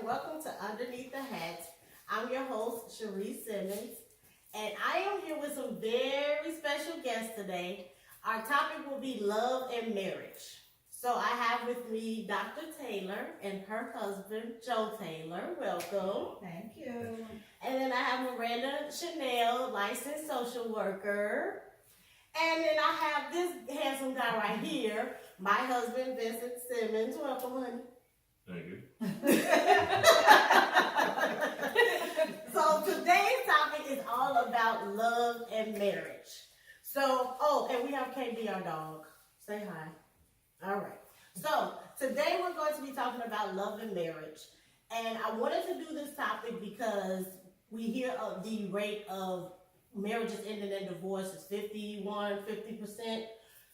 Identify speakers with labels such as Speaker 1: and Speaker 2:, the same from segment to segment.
Speaker 1: and welcome to Underneath the Hat. I'm your host, Simmons, and I am here with some very special guests today. Our topic will be love and marriage. So I have with me Dr. Taylor and her husband, Joe Taylor. Welcome.
Speaker 2: Thank you.
Speaker 1: And then I have Miranda Chanel, licensed social worker. And then I have this handsome guy right here, my husband, Vincent Simmons. Welcome, honey.
Speaker 3: Thank you.
Speaker 1: So today's topic is all about love and marriage. So, and we have KB, our dog. Say hi. All right. So today we're going to be talking about love and marriage. And I wanted to do this topic because we hear of the rate of marriages ending in divorce is 50%.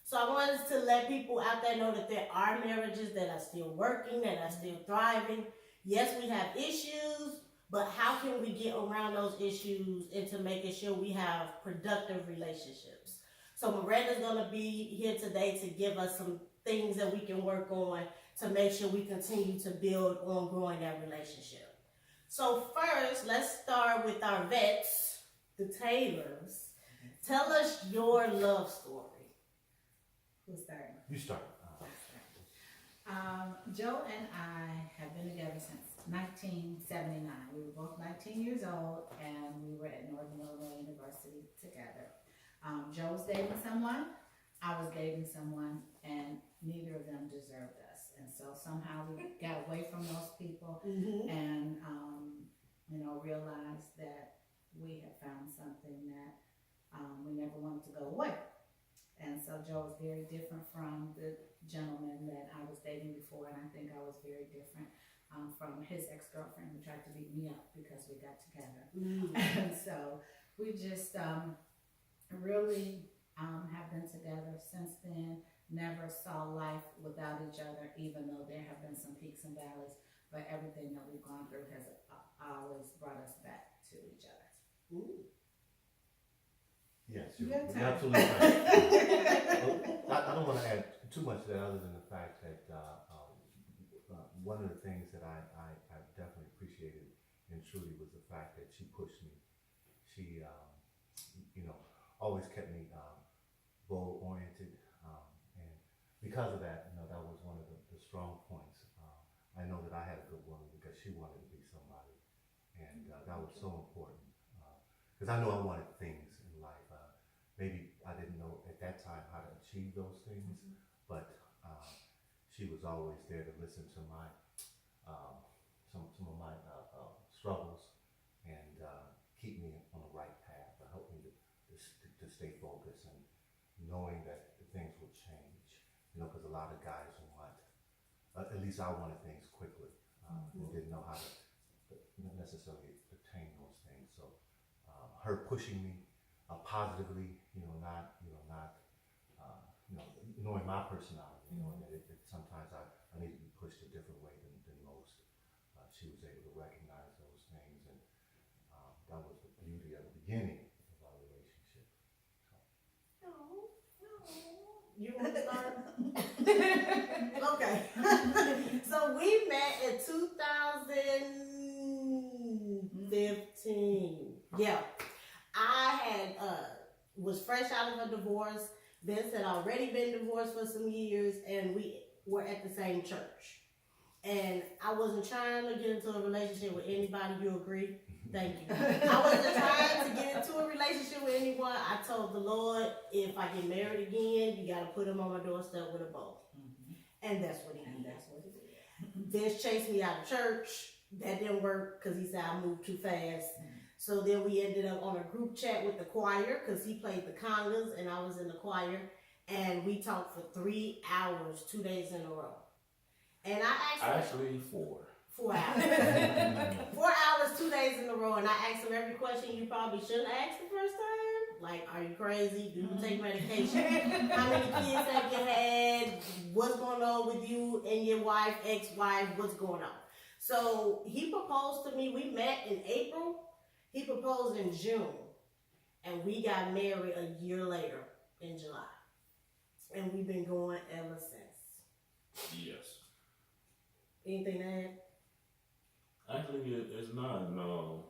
Speaker 1: So I wanted to let people out there know that there are marriages that are still working, that are still thriving. Yes, we have issues, but how can we get around those issues into making sure we have productive relationships? So Miranda's going to be here today to give us some things that we can work on to make sure we continue to build on growing that relationship. So first, let's start with our vets, the Taylors. Tell us your love story.
Speaker 2: Who's starting?
Speaker 3: You start.
Speaker 2: Joe and I have been together since 1979. We were both 19 years old, and we were at Northern Illinois University together. Joe was dating someone, I was dating someone, and neither of them deserved us. And so somehow we got away from those people and, realized that we had found something that we never wanted to go away. And so Joe was very different from the gentleman that I was dating before, and I think I was very different from his ex-girlfriend who tried to beat me up because we got together. And so we just really have been together since then, never saw life without each other, even though there have been some peaks and valleys, but everything that we've gone through has always brought us back to each other.
Speaker 3: Yes, you're absolutely right. I don't want to add too much to that other than the fact that one of the things that I definitely appreciated and truly was the fact that she pushed me. She, always kept me goal-oriented. And because of that, that was one of the strong points. I know that I had a good woman because she wanted to be somebody. And that was so important. Because I know I wanted things in life. Maybe I didn't know at that time how to achieve those things, but she was always there to listen to my some of my struggles and keep me on the right path, to help me to stay focused and knowing that things will change. Because a lot of guys want, at least I wanted things quickly and didn't know how to necessarily attain those things. So her pushing me positively, knowing my personality, knowing that sometimes I need to be pushed a different way than most. She was able to recognize those things, and that was the beauty of the beginning of our relationship.
Speaker 1: You want to start? Okay. So we met in 2015. Yeah. I had was fresh out of a divorce. Vince had already been divorced for some years, and we were at the same church. And I wasn't trying to get into a relationship with anybody. You agree? Thank you. I wasn't trying to get into a relationship with anyone. I told the Lord, if I get married again, you got to put him on my doorstep with a bow. And that's what he did. Vince chased me out of church. That didn't work because he said I moved too fast. So then we ended up on a group chat with the choir because he played the congas and I was in the choir. And we talked for 3 hours, 2 days in a row. And I asked him...
Speaker 3: Actually, 4.
Speaker 1: 4 hours. 4 hours, 2 days in a row. And I asked him every question you probably shouldn't ask the first time. Like, are you crazy? Do you take medication? How many kids have you had? What's going on with you and your wife, ex-wife? What's going on? So he proposed to me. We met in April. He proposed in June, and we got married a year later in July. And we've been going ever since.
Speaker 3: Yes.
Speaker 1: Anything to add?
Speaker 4: Actually, it's not. No.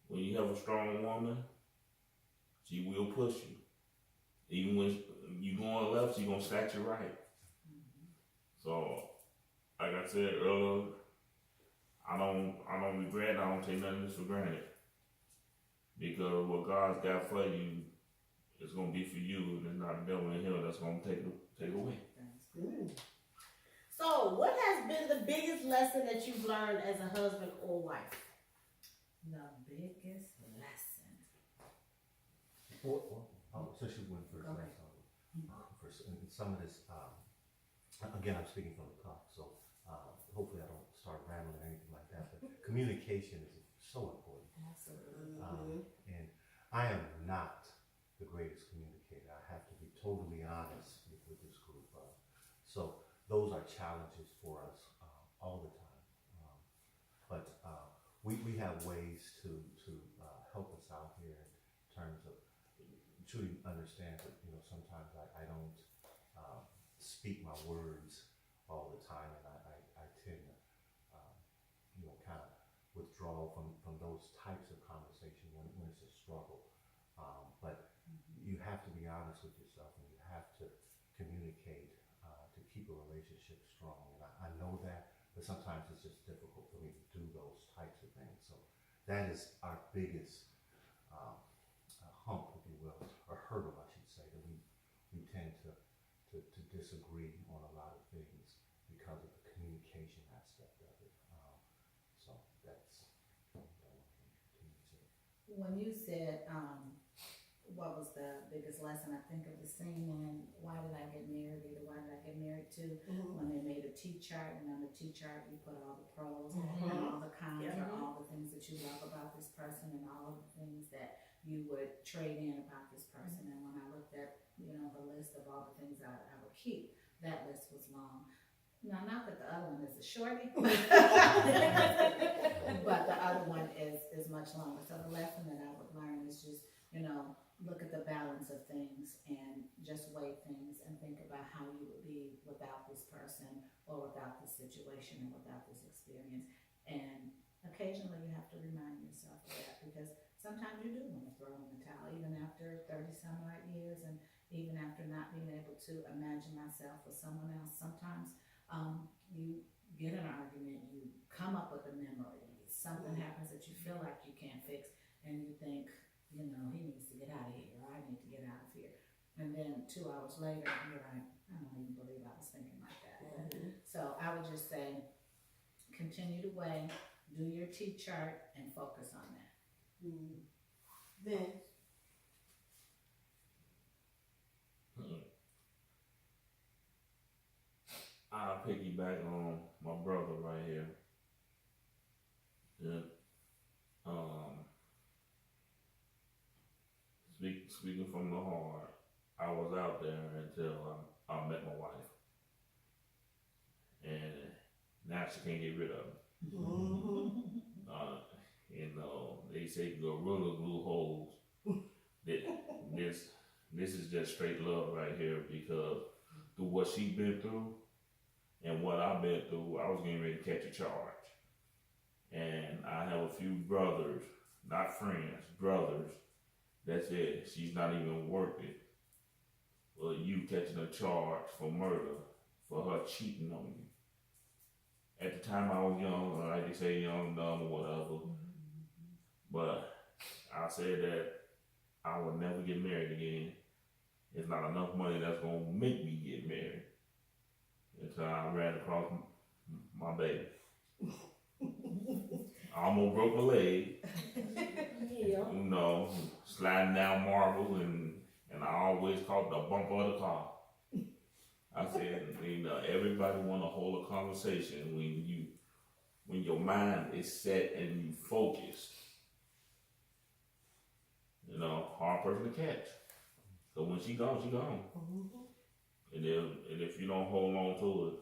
Speaker 4: When you have a strong woman, she will push you. Even when you going left, she gonna snatch you right. So, like I said earlier, I don't regret. I don't take none of this for granted. Because what God's got for you is gonna be for you, and not the devil in hell that's gonna take away.
Speaker 1: Mm. So, what has been the biggest lesson that you've learned as a husband or wife?
Speaker 2: The biggest lesson.
Speaker 3: So she went first.
Speaker 2: Go ahead.
Speaker 3: First, and some of this, again, I'm speaking from the top, so hopefully I don't start rambling or anything like that. But communication is so important.
Speaker 2: Absolutely.
Speaker 3: And I am not the greatest communicator. I have to be totally honest with this group. So those are challenges for us all the time. But we have ways to help us out here in terms of truly understand that, sometimes I don't speak my words all the time, and I tend to, kind of withdraw from those types of conversation when it's a struggle. But you have to be honest with yourself, and you have to communicate to keep a relationship strong. And I know that, but sometimes it's just difficult for me to do those types of things. So that is our biggest hump, if you will, or hurdle, I should say, that we tend to disagree on a lot of things because of the communication aspect of it. So that's what I want to continue to say.
Speaker 2: When you said, what was the biggest lesson, I think of the scene in Why Did I Get Married, or Why Did I Get Married To, when they made a T-chart, and on the T-chart you put all the pros and all the cons, or all the things that you love about this person, and all of the things that you would trade in about this person. And when I looked at, the list of all the things I would keep, that list was long. Now, not that the other one is a shorty, but the other one is much longer. So the lesson that I would learn is just, look at the balance of things and just weigh things and think about how you would be without this person, or without this situation, or without this experience. And occasionally you have to remind yourself of that, because sometimes you do want to throw in the towel, even after 30 some odd years, and even after not being able to imagine myself with someone else. Sometimes you get an argument, you come up with a memory, something happens that you feel like you can't fix, and you think, he needs to get out of here, or I need to get out of here. And then 2 hours later, you're like, I don't even believe I was thinking like that. So I would just say, continue to weigh, do your T-chart, and focus on that.
Speaker 1: Then,
Speaker 4: I'll piggyback on my brother right here. Yeah. Speaking from the heart, I was out there until I met my wife, and now she can't get rid of me. They say gorilla glue holes. This is just straight love right here, because through what she been through and what I've been through, I was getting ready to catch a charge. And I have a few brothers, not friends, brothers, that said she's not even worth it. Well, you catching a charge for murder, for her cheating on you. At the time I was young, like they say, young, dumb, or whatever. But I said that I will never get married again. It's not enough money that's gonna make me get married. Until I ran across my baby. I almost broke my leg. Sliding down marble, and I always caught the bumper of the car. I said, everybody want to hold a conversation when your mind is set and you focused. Hard person to catch. So when she gone, she gone. And if you don't hold on to it,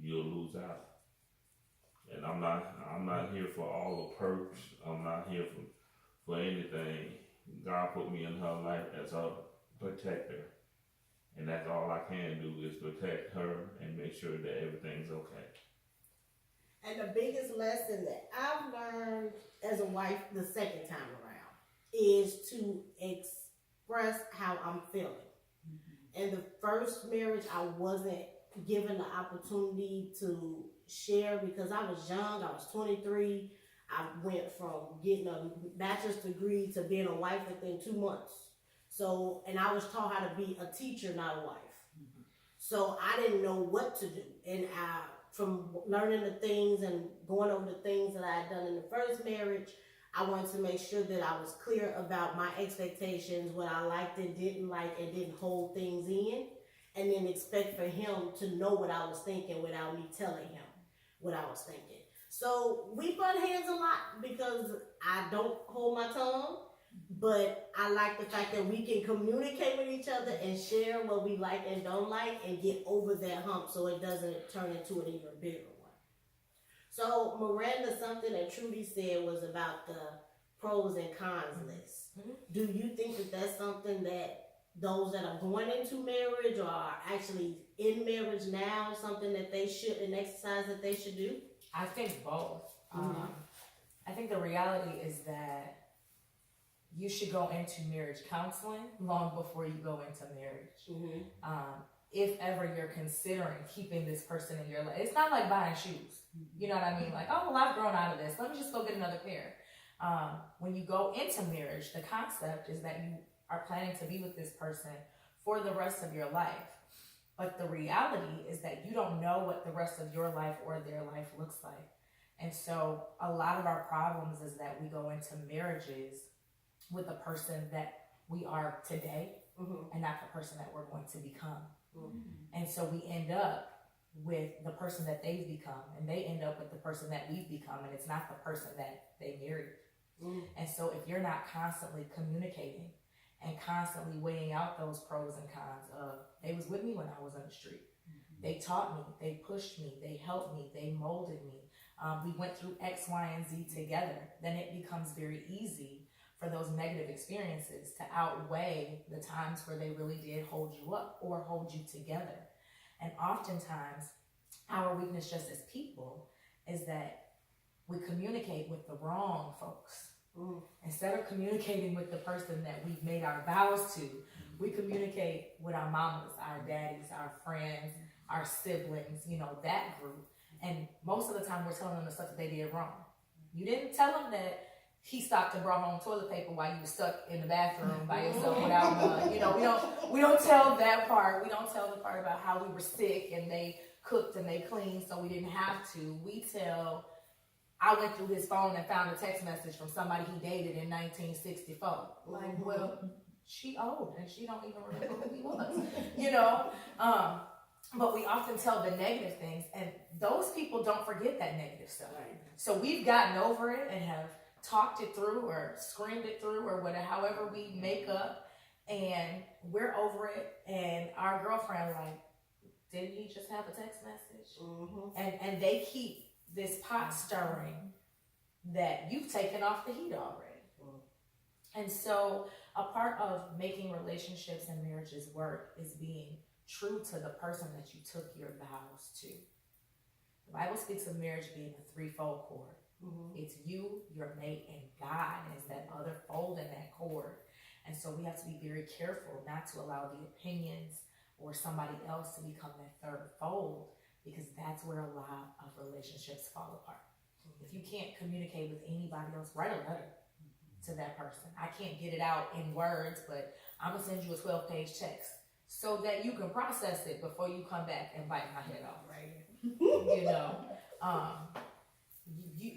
Speaker 4: you'll lose out. And I'm not here for all the perks. I'm not here for anything. God put me in her life as a protector. And that's all I can do, is protect her and make sure that everything's okay.
Speaker 1: And the biggest lesson that I've learned as a wife the second time around is to express how I'm feeling. In the first marriage, I wasn't given the opportunity to share because I was young. I was 23. I went from getting a bachelor's degree to being a wife within 2 months. So, and I was taught how to be a teacher, not a wife. So I didn't know what to do. And from learning the things and going over the things that I had done in the first marriage, I wanted to make sure that I was clear about my expectations, what I liked and didn't like, and didn't hold things in, and then expect for him to know what I was thinking without me telling him what I was thinking. So we butt heads a lot because I don't hold my tongue, but I like the fact that we can communicate with each other and share what we like and don't like and get over that hump so it doesn't turn into an even bigger one. So Miranda, something that Trudy said was about the pros and cons list. Do you think that that's something that those that are going into marriage or are actually in marriage now, something that they should, an exercise that they should do?
Speaker 5: I think both. I think the reality is that you should go into marriage counseling long before you go into marriage. If ever you're considering keeping this person in your life, it's not like buying shoes. You know what I mean? Like, oh, well, I've grown out of this. Let me just go get another pair. When you go into marriage, the concept is that you are planning to be with this person for the rest of your life. But the reality is that you don't know what the rest of your life or their life looks like. And so a lot of our problems is that we go into marriages with the person that we are today and not the person that we're going to become. And so we end up with the person that they've become, and they end up with the person that we've become, and it's not the person that they married. And so if you're not constantly communicating and constantly weighing out those pros and cons of, they was with me when I was on the street. They taught me, they pushed me, they helped me, they molded me. We went through X, Y, and Z together. Then it becomes very easy for those negative experiences to outweigh the times where they really did hold you up or hold you together. And oftentimes, our weakness just as people is that we communicate with the wrong folks. Instead of communicating with the person that we've made our vows to, we communicate with our mamas, our daddies, our friends, our siblings, you know, that group. And most of the time we're telling them the stuff that they did wrong. You didn't tell them that he stopped and brought home toilet paper while you were stuck in the bathroom by yourself without mud. You know, we don't tell that part. We don't tell the part about how we were sick and they cooked and they cleaned so we didn't have to. We tell, I went through his phone and found a text message from somebody he dated in 1964. Like, well, she old and she don't even remember who he was, you know? But we often tell the negative things, and those people don't forget that negative stuff. So we've gotten over it and have talked it through or screamed it through or whatever, however we make up, and we're over it. And our girlfriend like, didn't he just have a text message? And they keep this pot stirring that you've taken off the heat already. And so a part of making relationships and marriages work is being true to the person that you took your vows to. The Bible speaks of marriage being a threefold cord. It's you, your mate, and God is that other fold in that cord. And so we have to be very careful not to allow the opinions or somebody else to become that third fold, because that's where a lot of relationships fall apart. If you can't communicate with anybody else, write a letter to that person. I can't get it out in words, but I'm gonna send you a 12-page text so that you can process it before you come back and bite my head off, right? You know,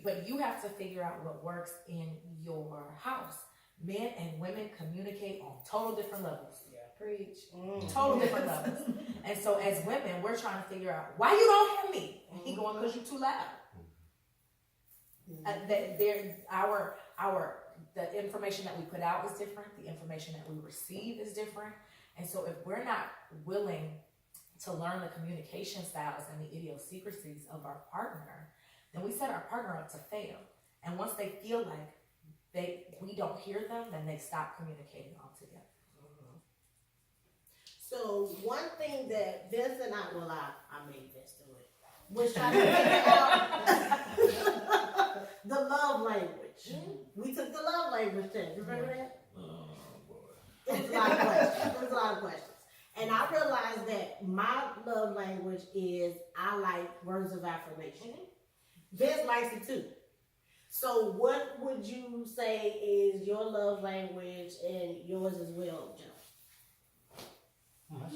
Speaker 5: but you have to figure out what works in your house. Men and women communicate on total different levels.
Speaker 1: Preach.
Speaker 5: Total different levels. And so as women, we're trying to figure out why you don't hear me. And he going, because you're too loud. The information that we put out is different. The information that we receive is different. And so if we're not willing to learn the communication styles and the idiosyncrasies of our partner, then we set our partner up to fail. And once they feel like we don't hear them, then they stop communicating altogether.
Speaker 1: So one thing that Vince and I made Vince do it, was trying to figure out language. We took the love language test. You remember that?
Speaker 4: Oh boy.
Speaker 1: It was a lot of questions. It was a lot of questions. And I realized that my love language is I like words of affirmation. Vince likes it too. So what would you say is your love language and yours as well, Joe?
Speaker 3: That's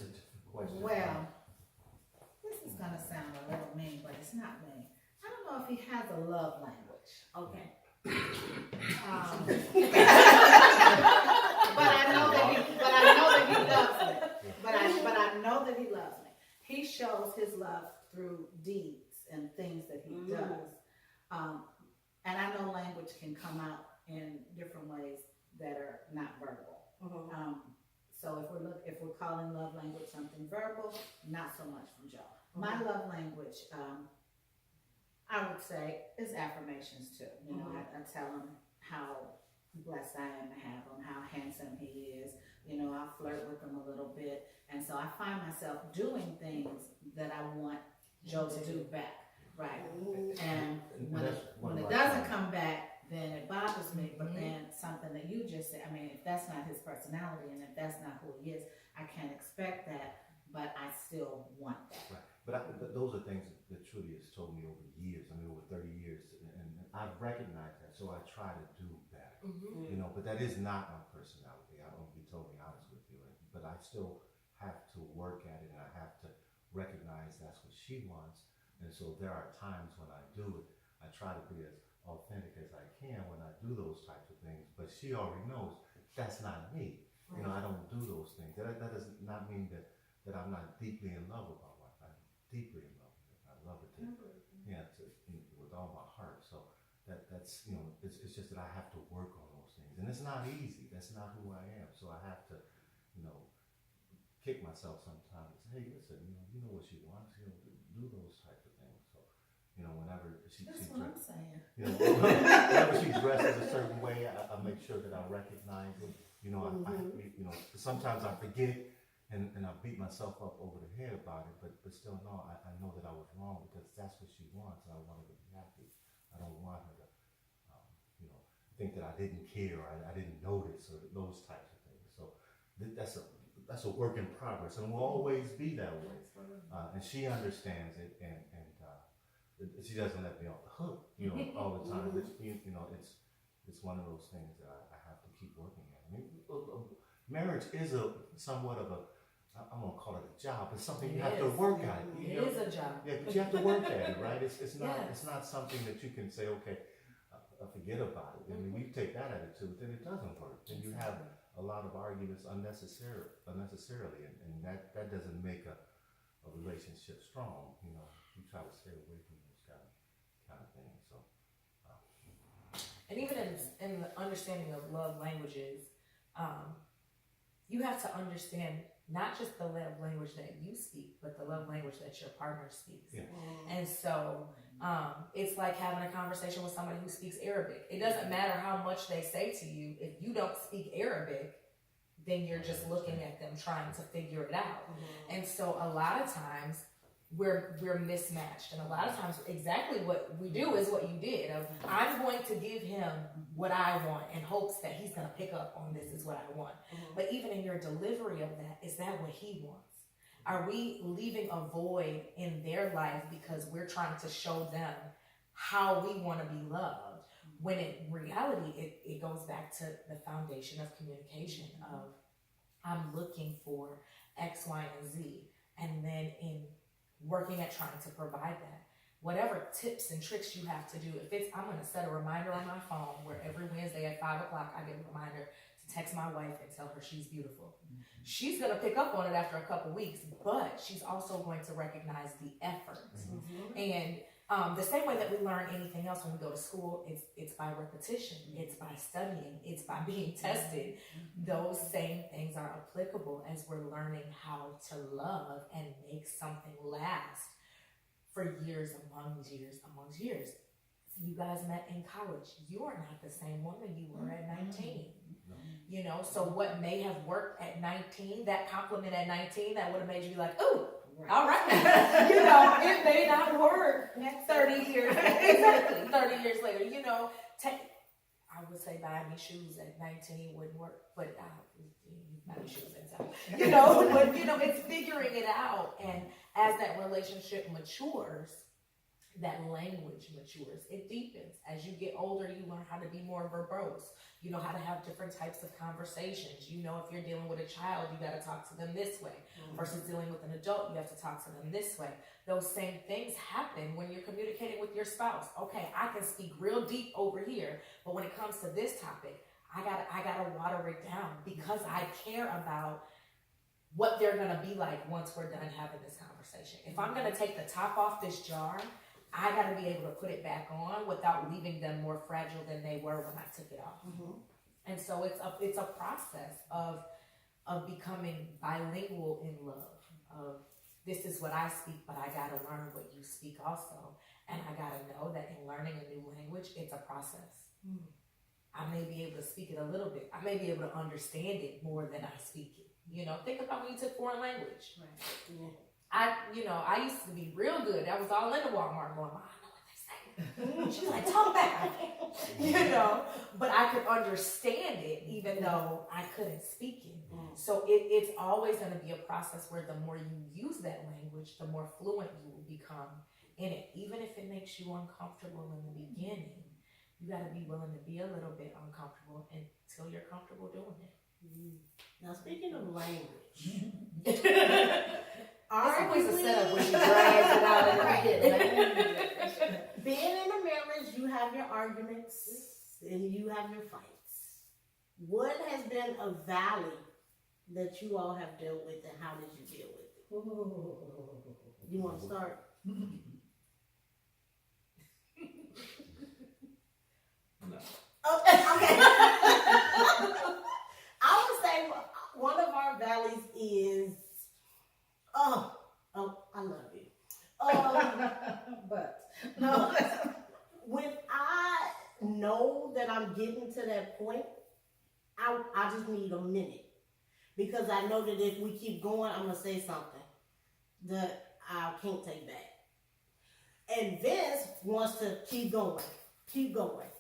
Speaker 3: a different question.
Speaker 2: Well, this is gonna sound a little mean, but it's not mean. I don't know if he has a love language.
Speaker 1: Okay.
Speaker 2: But I know that he loves me. But I know that he loves me. He shows his love through deeds and things that he does. And I know language can come out in different ways that are not verbal. So if we're calling love language something verbal, not so much from Joe. My love language, I would say, is affirmations too. You know, I tell him how blessed I am to have him, how handsome he is. You know, I flirt with him a little bit, and so I find myself doing things that I want Joe to do back. Right. And when it doesn't come back, then it bothers me. But then something that you just said, I mean, if that's not his personality and if that's not who he is, I can't expect that, but I still want that.
Speaker 3: Right. But those are things that Trudy has told me over years. I mean, over 30 years, and I've recognized that, so I try to do better. You know, but that is not my personality. I don't be totally honest with you, but I still have to work at it, and I have to recognize that's what she wants. And so there are times when I do it, I try to be as authentic as I can when I do those types of things, but she already knows that's not me. You know, I don't do those things. That does not mean that I'm not deeply in love with my wife. I'm deeply in love with her. I love her with all my heart. So that's you know, it's just that I have to work on those things, and it's not easy. That's not who I am. So I have to, you know, kick myself sometimes. Hey, listen, you know what she wants. You know, do those types of things. So, you know, whenever
Speaker 2: That's what I'm saying.
Speaker 3: you know, whenever she dresses a certain way, I make sure that I recognize it. You know, I you know, sometimes I forget it and I beat myself up over the head about it, but still, no, I know that I was wrong because that's what she wants, and I want her to be happy. I don't want her to, you know, think that I didn't care or I didn't notice or those types of things. So that's a work in progress, and will always be that way. And she understands it, and she doesn't let me off the hook, you know, all the time. But you know, it's one of those things that I have to keep working at. I mean, marriage is somewhat of a, I'm gonna call it a job. It's something you have to work at.
Speaker 5: It is a job.
Speaker 3: Yeah, but you have to work at it, right? It's not something that you can say, okay, forget about it. I mean, we take that attitude, then it doesn't work. Then you have a lot of arguments unnecessarily, and that doesn't make a relationship strong. You know, you try to stay away from those kind of things. So,
Speaker 5: and even in the understanding of love languages, you have to understand not just the love language that you speak, but the love language that your partner speaks.
Speaker 3: Yeah.
Speaker 5: And so it's like having a conversation with somebody who speaks Arabic. It doesn't matter how much they say to you. If you don't speak Arabic, then you're just looking at them trying to figure it out. And so a lot of times we're mismatched. And a lot of times exactly what we do is what you did. I'm going to give him what I want in hopes that he's going to pick up on this is what I want. But even in your delivery of that, is that what he wants? Are we leaving a void in their life because we're trying to show them how we want to be loved? When in reality, it goes back to the foundation of communication of I'm looking for X, Y, and Z. And then in working at trying to provide that, whatever tips and tricks you have to do, I'm going to set a reminder on my phone where every Wednesday at 5 o'clock, I get a reminder to text my wife and tell her she's beautiful. She's going to pick up on it after a couple weeks, but she's also going to recognize the effort. And the same way that we learn anything else when we go to school, it's by repetition, it's by studying, it's by being tested. Those same things are applicable as we're learning how to love and make something last for years amongst years. You guys met in college. You are not the same woman you were at 19. You know, so what may have worked at 19, that compliment at 19, that would have made you like, ooh, all right. You know, it may not work at 30 30 years, exactly, 30 years later, you know, I would say buying me shoes at 19 wouldn't work, but buy me shoes at time, you know, but you know, it's figuring it out. And as that relationship matures, that language matures, it deepens. As you get older, you learn how to be more verbose. You know how to have different types of conversations. You know, if you're dealing with a child, you got to talk to them this way. Versus dealing with an adult, you have to talk to them this way. Those same things happen when you're communicating with your spouse. Okay, I can speak real deep over here, but when it comes to this topic, I gotta water it down because I care about what they're gonna be like once we're done having this conversation. If I'm gonna take the top off this jar, I gotta be able to put it back on without leaving them more fragile than they were when I took it off. And so it's a process of becoming bilingual in love. Of this is what I speak, but I gotta learn what you speak also, and I gotta know that in learning a new language, it's a process. I may be able to speak it a little bit. I may be able to understand it more than I speak it. You know, think about when you took foreign language.
Speaker 2: Right.
Speaker 5: I used to be real good. I was all in the Walmart going, I know what they say. She's like, talk back. You know, but I could understand it even though I couldn't speak it. So it's always going to be a process where the more you use that language, the more fluent you will become in it. Even if it makes you uncomfortable in the beginning, you got to be willing to be a little bit uncomfortable until you're comfortable doing it.
Speaker 1: Now, speaking of language,
Speaker 5: It's always a setup when she drags it out in the beginning.
Speaker 1: being in a marriage, you have your arguments and you have your fights. What has been a valley that you all have dealt with, and how did you deal with it? You want to start?
Speaker 4: No.
Speaker 1: Okay. I would say one of our valleys is, I love you.
Speaker 2: But
Speaker 1: When I know that I'm getting to that point, I just need a minute. Because I know that if we keep going, I'm going to say something that I can't take back. And Vince wants to keep going.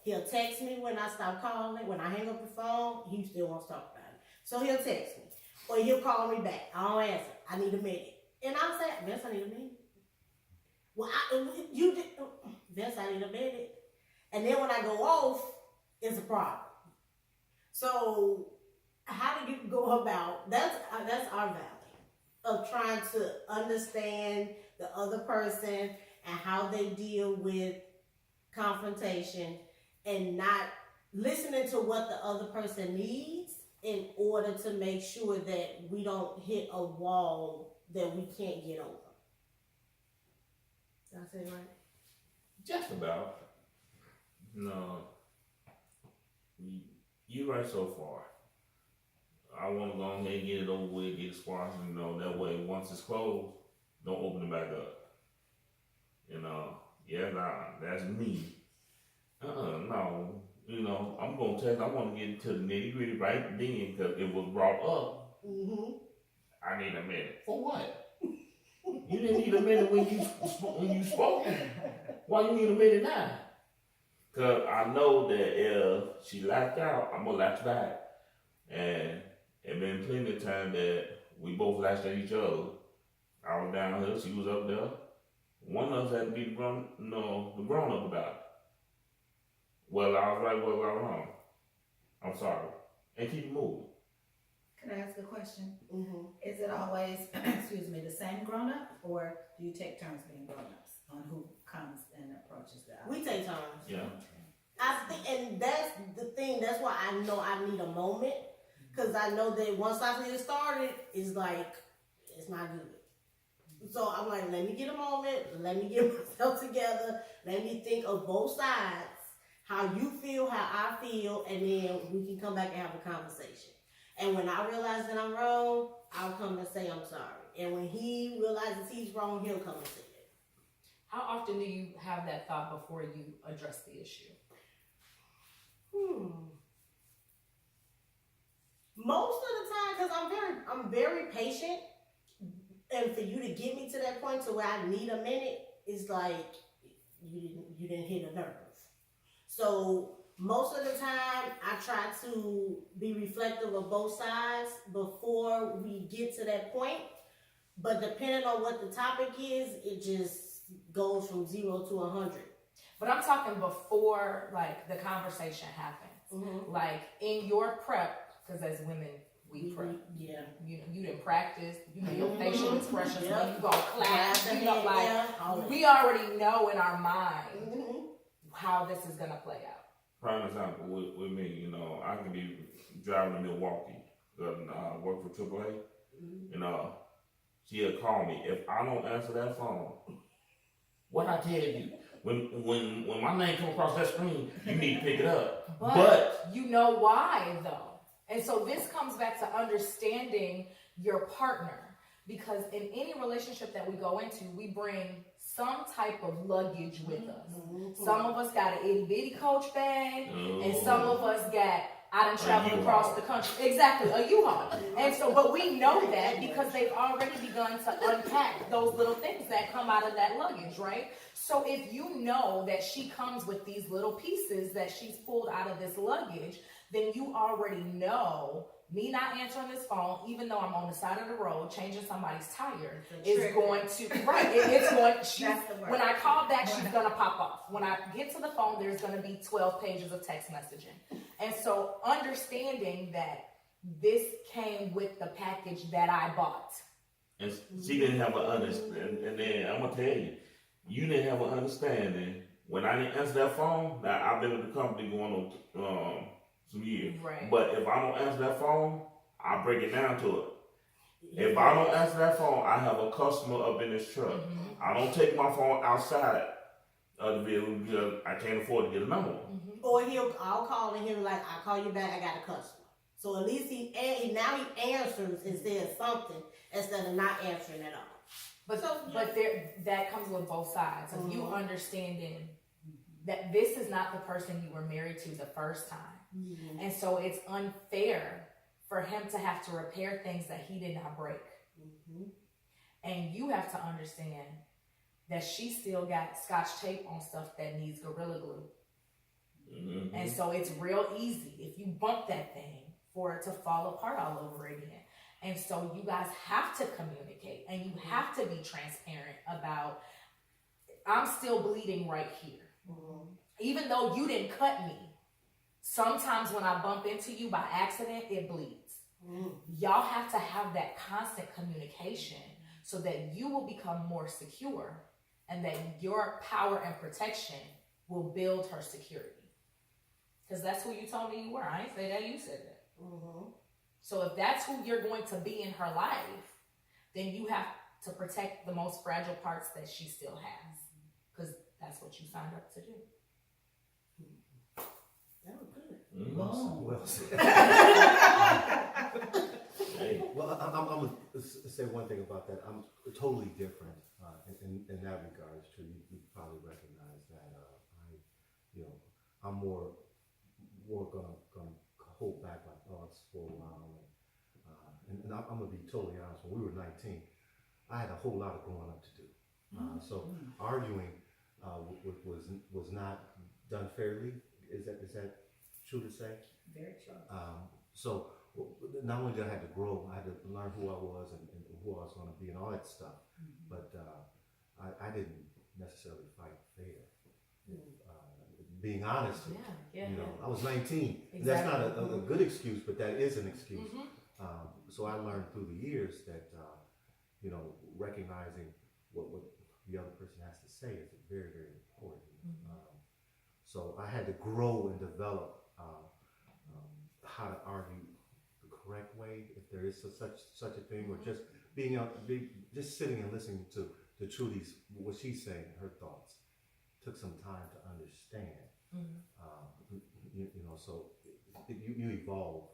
Speaker 1: He'll text me when I stop calling. When I hang up the phone, he still wants to talk about it. So he'll text me. Or he'll call me back. I don't answer. I need a minute. And I'll say, Vince, I need a minute. Well, Vince, I need a minute. And then when I go off, it's a problem. So how do you go about, that's our valley of trying to understand the other person and how they deal with confrontation and not listening to what the other person needs in order to make sure that we don't hit a wall that we can't get over. Did I say it right?
Speaker 4: Just about. No. You're right so far. I want to go ahead and get it over with, get it squashed, you know, that way once it's closed, don't open it back up. You know, that's me. No. You know, I'm going to I want to get into the nitty gritty right then because it was brought up. I need a minute. For what? You didn't need a minute when you spoke. Why you need a minute now? Because I know that if she laughed out, I'm going to laugh back. And it been plenty of time that we both laughed at each other. I was down here, she was up there. One of us had to be the grown up about it. Well, I was right, well, I was wrong. I'm sorry. And keep moving.
Speaker 2: can I ask a question?
Speaker 1: Mm-hmm.
Speaker 2: Is it always, the same grown up, or do you take turns being grown ups on who comes and approaches the other?
Speaker 1: We take turns.
Speaker 4: Yeah.
Speaker 1: I think, and that's the thing. That's why I know I need a moment, because I know that once I get started, it's like it's not good. So I'm like, let me get a moment. Let me get myself together. Let me think of both sides. How you feel, how I feel, and then we can come back and have a conversation. And when I realize that I'm wrong, I'll come and say I'm sorry. And when he realizes he's wrong, he'll come and say it.
Speaker 5: How often do you have that thought before you address the issue?
Speaker 1: Most of the time, because I'm very patient, and for you to get me to that point to where I need a minute, it's like you didn't hit a nerve. So most of the time, I try to be reflective of both sides before we get to that point. But depending on what the topic is, it just goes from 0 to 100.
Speaker 5: But I'm talking before, like, the conversation happens.
Speaker 1: Mm-hmm.
Speaker 5: Like, in your prep, because as women, we prep.
Speaker 1: Yeah.
Speaker 5: You didn't practice, your
Speaker 1: Mhm.
Speaker 5: facial expressions,
Speaker 1: Yep.
Speaker 5: when you go to class,
Speaker 1: All that.
Speaker 5: we already know in our mind
Speaker 1: Mhm.
Speaker 5: how this is going to play out.
Speaker 4: Prime example with me, I can be driving to Milwaukee, work for AAA, she'll call me. If I don't answer that phone, what I tell you, when my name come across that screen, you need to pick it up. But
Speaker 5: you know why, though. And so this comes back to understanding your partner. Because in any relationship that we go into, we bring some type of luggage with us.
Speaker 1: Mm-hmm.
Speaker 5: Some of us got an itty bitty coach bag, and
Speaker 4: Oh.
Speaker 5: some of us got, I done traveled
Speaker 4: U-Haul.
Speaker 5: across the country. Exactly, a U-Haul. And so, but we know that because they've already begun to unpack those little things that come out of that luggage, right? So if you know that she comes with these little pieces that she's pulled out of this luggage, then you already know me not answering this phone, even though I'm on the side of the road changing somebody's tire, is going to, it's going, when I call back, she's going to pop off. When I get to the phone, there's going to be 12 pages of text messaging. And so understanding that this came with the package that I bought.
Speaker 4: And she didn't have an understanding. And then I'm going to tell you, you didn't have an understanding. When I didn't answer that phone, now I've been with the company going on some years.
Speaker 5: Right.
Speaker 4: But if I don't answer that phone, I break it down to it. If I don't answer that phone, I have a customer up in this truck.
Speaker 5: Mm-hmm.
Speaker 4: I don't take my phone outside of the vehicle because I can't afford to get another one.
Speaker 5: Mm-hmm.
Speaker 1: Or I'll call and he'll be like, I'll call you back, I got a customer. So at least he answers instead of something, instead of not answering at all.
Speaker 5: But that comes with both sides. Of you understanding that this is not the person you were married to the first time. Mm-hmm. And so it's unfair for him to have to repair things that he did not break. Mm-hmm. And you have to understand that she still got scotch tape on stuff that needs Gorilla Glue. Mm-hmm. And so it's real easy if you bump that thing for it to fall apart all over again. And so you guys have to communicate and you have to be transparent about, I'm still bleeding right here. Mm-hmm. Even though you didn't cut me, sometimes when I bump into you by accident, it bleeds. Mm-hmm. Y'all have to have that constant communication so that you will become more secure and that your power and protection will build her security. Because that's who you told me you were. I ain't say that, you said that. Mm-hmm. So if that's who you're going to be in her life, then you have to protect the most fragile parts that she still has. Because that's what you signed up to do.
Speaker 1: That was good.
Speaker 4: Mm-hmm.
Speaker 3: Well said.
Speaker 4: Hey.
Speaker 3: Well, I'm going to say one thing about that. I'm totally different in that regard. It's true. You probably recognize that. I'm more going to hold back my thoughts for a while. And I'm going to be totally honest. When we were 19, I had a whole lot of growing up to do. So arguing was not done fairly. Is that true to say?
Speaker 2: Very true.
Speaker 3: So not only did I have to grow, I had to learn who I was and who I was going to be and all that stuff. Mm-hmm. But I didn't necessarily fight fair. Being honest, I was 19. Exactly. That's not a good excuse, but that is an excuse. Mm-hmm. So I learned through the years that recognizing what the other person has to say is very, very important. Mm-hmm. So I had to grow and develop how to argue the correct way, if there is such a thing, or just just sitting and listening to Trudy's, what she's saying, her thoughts. Took some time to understand. Mm-hmm. So you evolve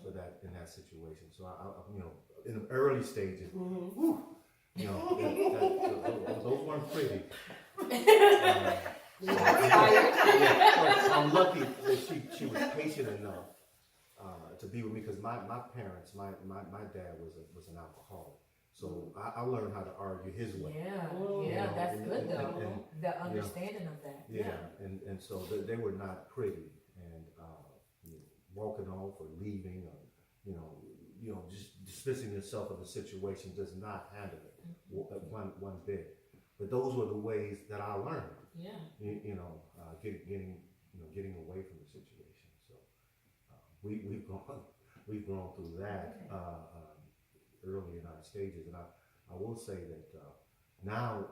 Speaker 3: for that in that situation. So I in the early stages, mm-hmm. Those weren't pretty. So I'm lucky that she was patient enough to be with me, because my parents, my dad was an alcoholic, So I learned how to argue his way.
Speaker 5: Yeah,
Speaker 1: Mm.
Speaker 5: yeah,
Speaker 3: know,
Speaker 5: that's
Speaker 3: and-
Speaker 5: good
Speaker 3: and-
Speaker 5: though.
Speaker 3: and-
Speaker 5: The understanding of that.
Speaker 3: Yeah, and so they were not pretty, and you know, walking off or leaving, or just dismissing yourself of the situation does not handle it one bit. But those were the ways that I learned.
Speaker 5: Yeah.
Speaker 3: Getting away from the situation. So we've grown through that early in our stages, and I will say that now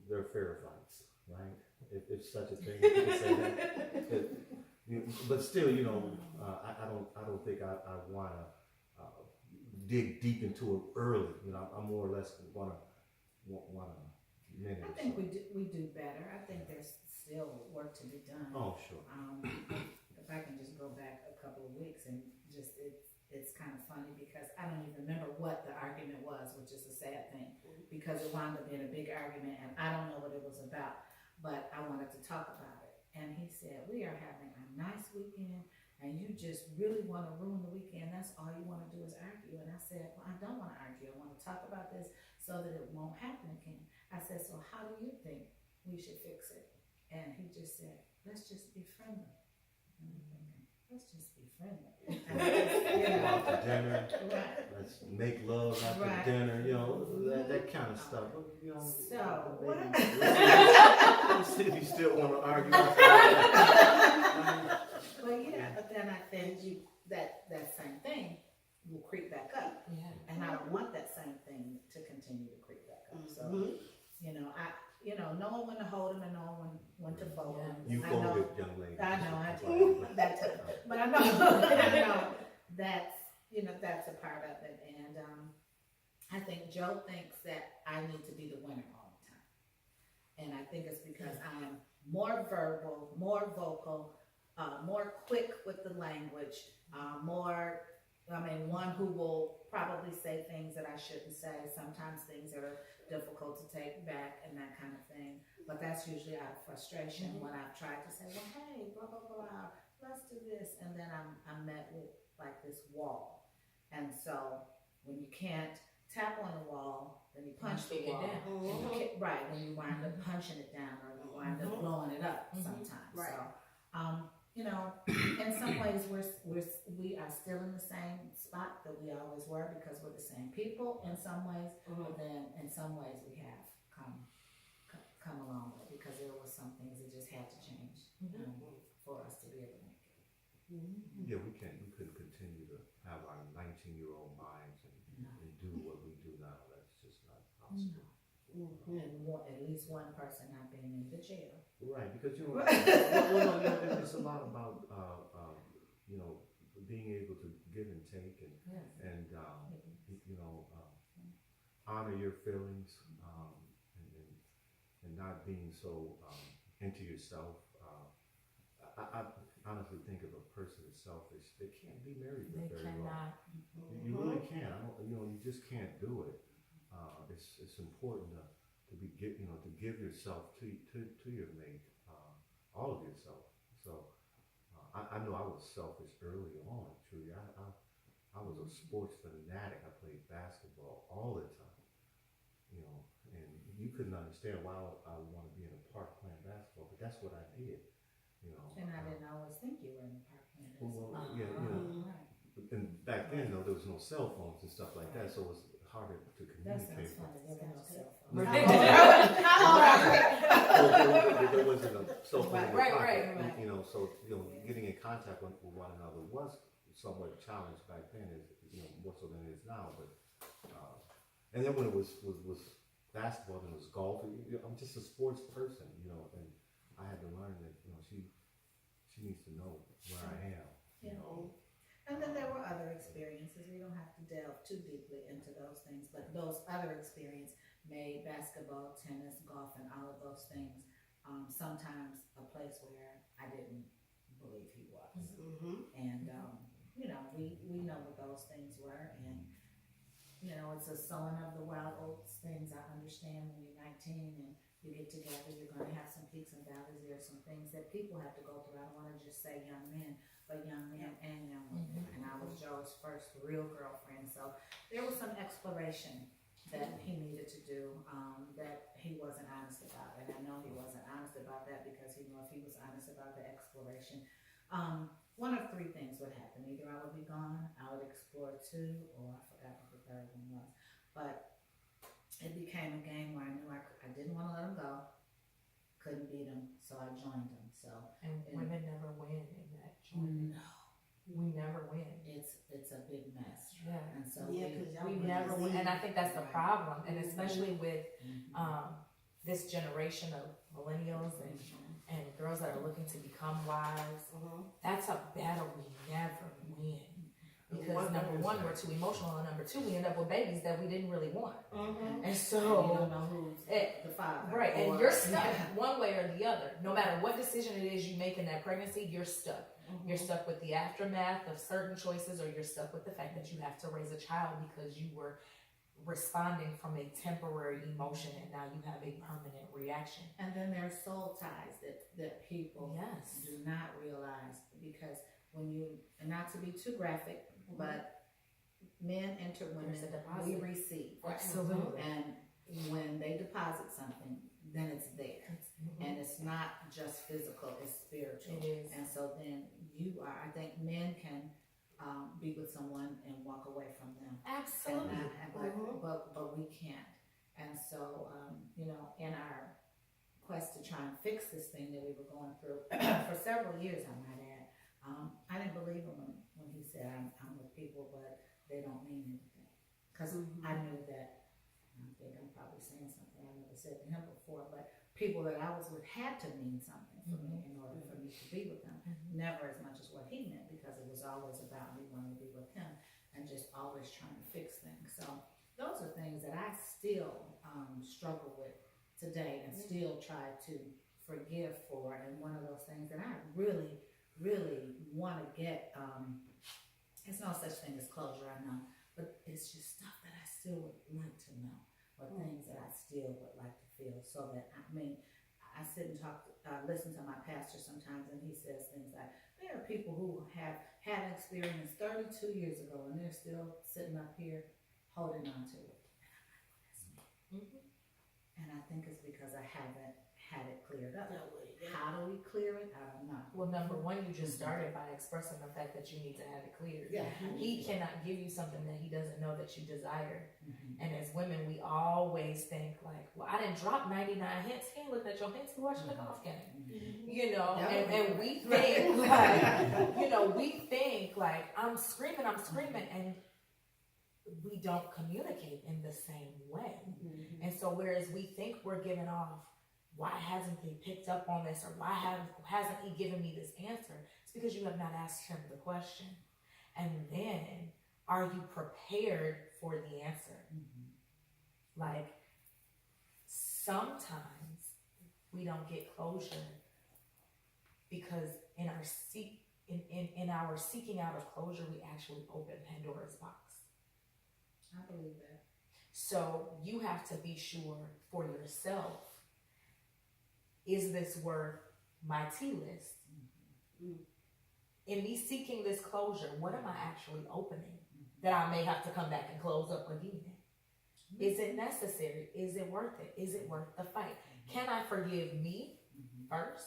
Speaker 3: there are fair fights, right? If such a thing, if you can say that. But still, I don't think I want to dig deep into it early. I more or less want a minute.
Speaker 2: I think we do better. I think there's still work to be done.
Speaker 3: Oh, sure.
Speaker 2: If I can just go back a couple of weeks and just it's kind of funny because I don't even remember what the argument was, which is a sad thing because it wound up being a big argument and I don't know what it was about, but I wanted to talk about it. And he said, we are having a nice weekend and you just really want to ruin the weekend. That's all you want to do is argue. And I said, well, I don't want to argue. I want to talk about this so that it won't happen again. I said, so how do you think we should fix it? And he just said, let's just be friendly. And I'm thinking, let's just be friendly. And I just,
Speaker 3: Go out to dinner.
Speaker 2: right.
Speaker 3: Let's make love after
Speaker 2: Right.
Speaker 3: dinner. That kind of stuff.
Speaker 2: So, what?
Speaker 3: Let's see if you still want to argue.
Speaker 2: Well, yeah, but then I think that same thing will creep back up.
Speaker 5: Yeah.
Speaker 2: And I don't want that same thing to continue to creep back up. So, knowing when to hold them and knowing when to fold them.
Speaker 3: You
Speaker 2: I know,
Speaker 3: folded, young lady.
Speaker 2: I know, I do. That time. But I know that's a part of it. And I think Joe thinks that I need to be the winner all the time. And I think it's because I am more verbal, more vocal, more quick with the language, one who will probably say things that I shouldn't say, sometimes things that are difficult to take back and that kind of thing. But that's usually out of frustration when I've tried to say, well, hey, blah, blah, blah, let's do this. And then I'm met with like this wall. And so when you can't tap on the wall, then you punch the wall. Right, when you wind up punching it down or you wind up blowing it up sometimes.
Speaker 1: Right.
Speaker 2: So, in some ways we are still in the same spot that we always were because we're the same people in some ways, but then in some ways we have come a long way because there was some things that just had to change for us to be able to make it.
Speaker 3: Yeah, we couldn't continue to have our 19-year-old minds and do what we do now. That's just not possible.
Speaker 2: And at least one person not being in the jail.
Speaker 3: Right, because it's a lot about being able to give and take and honor your feelings and not being so into yourself. I honestly think if a person is selfish, they can't be married for very long. You really can't. You just can't do it. It's important to give yourself to your mate, all of yourself. So I know I was selfish early on. Truly, I was a sports fanatic. I played basketball all the time, and you couldn't understand why I would want to be in a park playing basketball, but that's what I did.
Speaker 2: And I didn't always think you were in the park playing basketball.
Speaker 3: Well, yeah,
Speaker 2: Right.
Speaker 3: and back then, there was no cell phones and stuff like that, so it was harder to
Speaker 2: That
Speaker 3: communicate.
Speaker 2: sounds funny. There were no cell phones.
Speaker 3: There wasn't a cell phone in the
Speaker 5: Right,
Speaker 3: pocket,
Speaker 5: right.
Speaker 3: So getting in contact with one another was somewhat a challenge back then, more so than it is now. But and then when it was basketball, then it was golf. I'm just a sports person, and I had to learn that she needs to know where I am.
Speaker 2: And then there were other experiences. We don't have to delve too deeply into those things, but those other experiences made basketball, tennis, golf, and all of those things sometimes a place where I didn't believe he was. And we know what those things were, and it's a sowing of the wild oats things. I understand when you're 19 and you get together, you're going to have some peaks and valleys. There are some things that people have to go through. I don't want to just say young men, for young men and young women. And I was Joe's first real girlfriend. So there was some exploration that he needed to do that he wasn't honest about. And I know he wasn't honest about that because he knew if he was honest about the exploration, one of three things would happen. Either I would be gone, I would explore two, or I forgot what the third one was. But it became a game where I knew I didn't want to let him go. Couldn't beat him, so I joined him. So
Speaker 5: And women never win in that joint.
Speaker 2: no,
Speaker 5: We never win.
Speaker 2: it's a big mess.
Speaker 5: Yeah.
Speaker 2: And so
Speaker 5: We never win. And I think that's the problem. And especially with this generation of millennials and girls that are looking to become wives, that's a battle we never win. Because number one, we're too emotional, and number two, we end up with babies that we didn't really want. And so,
Speaker 2: you don't know who's the father.
Speaker 5: right, and you're stuck one way or the other. No matter what decision it is you make in that pregnancy, you're stuck. You're stuck with the aftermath of certain choices, or you're stuck with the fact that you have to raise a child because you were responding from a temporary emotion and now you have a permanent reaction.
Speaker 2: And then there's soul ties that people
Speaker 5: Yes.
Speaker 2: do not realize, because when you, and not to be too graphic, but men enter women,
Speaker 5: There's a deposit.
Speaker 2: we receive.
Speaker 5: Absolutely.
Speaker 2: And when they deposit something, then it's there. And it's not just physical, it's spiritual.
Speaker 5: It is.
Speaker 2: And so then I think men can be with someone and walk away from them.
Speaker 5: Absolutely.
Speaker 2: But we can't. And so, in our quest to try and fix this thing that we were going through for several years, I might add, I didn't believe him when he said, I'm with people, but they don't mean anything. Because I knew that, I think I'm probably saying something I never said to him before, but people that I was with had to mean something for me in order for me to be with them. Never as much as what he meant, because it was always about me wanting to be with him and just always trying to fix things. So those are things that I still struggle with today and still try to forgive for. And one of those things that I really, really want to get, it's no such thing as closure, I know, but it's just stuff that I still would like to know, or things that I still would like to feel. So that, I sit and listen to my pastor sometimes, and he says things like, there are people who have had an experience 32 years ago, and they're still sitting up here holding on to it. And I'm like, that's me. And I think it's because I haven't had it cleared up. How do we clear it? I don't know.
Speaker 5: Well, number one, you just started by expressing the fact that you need to have it cleared.
Speaker 2: Yeah.
Speaker 5: He cannot give you something that he doesn't know that you desire. And as women, we always think like, well, I didn't drop 99 hints. He ain't looking at your hints. He watching the golf game. And we think like, we think like, I'm screaming, and we don't communicate in the same way. And so whereas we think we're giving off, why hasn't he picked up on this, or why hasn't he given me this answer? It's because you have not asked him the question. And then, are you prepared for the answer? Like, sometimes we don't get closure because in our seeking out of closure, we actually open Pandora's box.
Speaker 2: I believe that.
Speaker 5: So you have to be sure for yourself, is this worth my tea list? In me seeking this closure, what am I actually opening that I may have to come back and close up again? Is it necessary? Is it worth it? Is it worth the fight? Can I forgive me first?